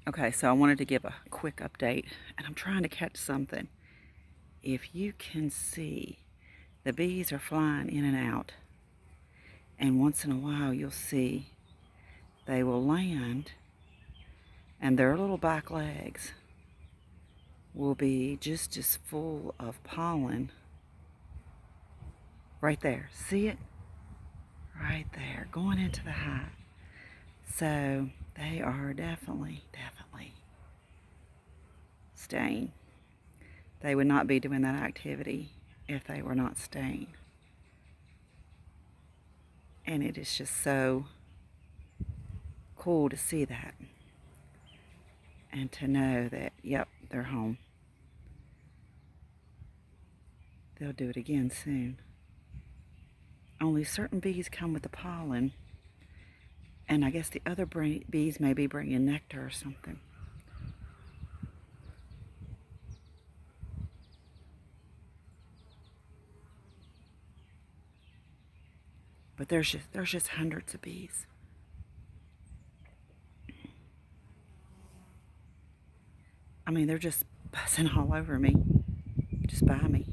Okay, so I wanted to give a quick update, and I'm trying to catch something. If you can see, the bees are flying in and out, and once in a while you'll see they will land, and their little back legs will be just as full of pollen. Right there, see it? Right there, going into the hive. So they are definitely staying. They would not be doing that activity if they were not staying. And it is just so cool to see that and to know that, yep, they're home. They'll do it again soon. Only certain bees come with the pollen, and I guess the other bees may be bringing nectar or something. But there's just hundreds of bees. I mean, they're just buzzing all over me, just by me.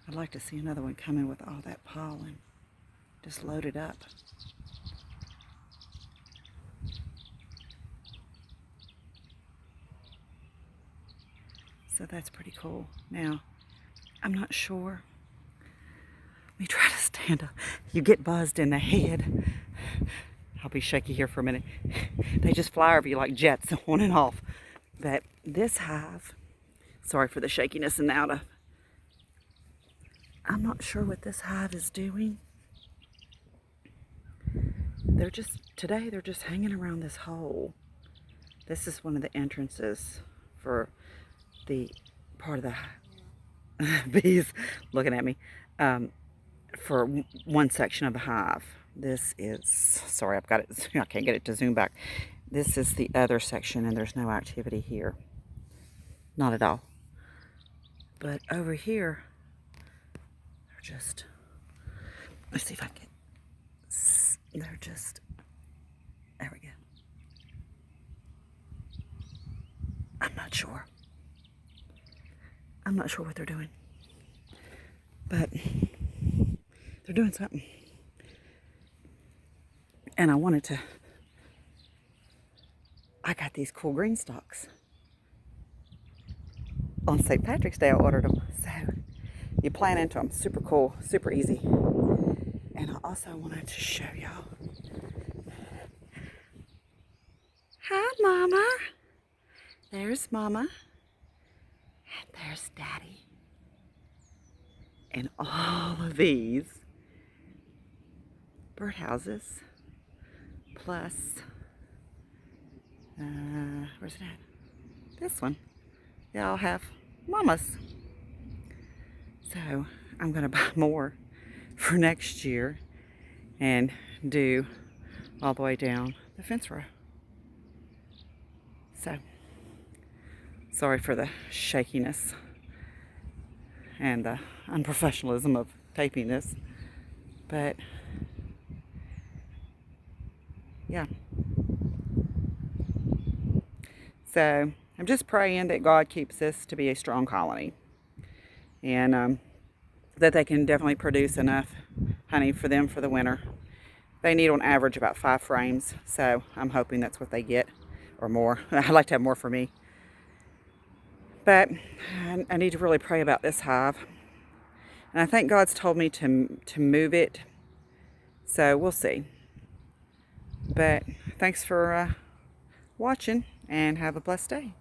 I'd like to see another one come in with all that pollen, just loaded up. So that's pretty cool. Now, I'm not sure. Let me try to stand up. You get buzzed in the head. I'll be shaky here for a minute. They just fly over you like jets on and off. But this hive, sorry for the shakiness and out of. I'm not sure what this hive is doing. Today they're just hanging around this hole. This is one of the entrances for the part of the bees looking at me, for one section of the hive. This is, sorry, I've got it, I can't get it to zoom back. This is the other section, and there's no activity here. Not at all. But over here, they're just, let's see if I can, they're just, there we go. I'm not sure. I'm not sure what they're doing. But they're doing something. And I got these cool green stalks. On St. Patrick's Day I ordered them. So you plant into them. Super cool, super easy. And I also wanted to show y'all. Hi, Mama. There's Mama. And there's Daddy. And all of these birdhouses, plus, where's it at? This one. They all have mamas. So I'm going to buy more for next year and do all the way down the fence row. So, sorry for the shakiness and the unprofessionalism of taping this, but yeah. So I'm just praying that God keeps this to be a strong colony, and that they can definitely produce enough honey for them for the winter. They need on average about 5 frames, so I'm hoping that's what they get, or more. I'd like to have more for me. But I need to really pray about this hive. And I think God's told me to move it, so we'll see. But thanks for watching, and have a blessed day.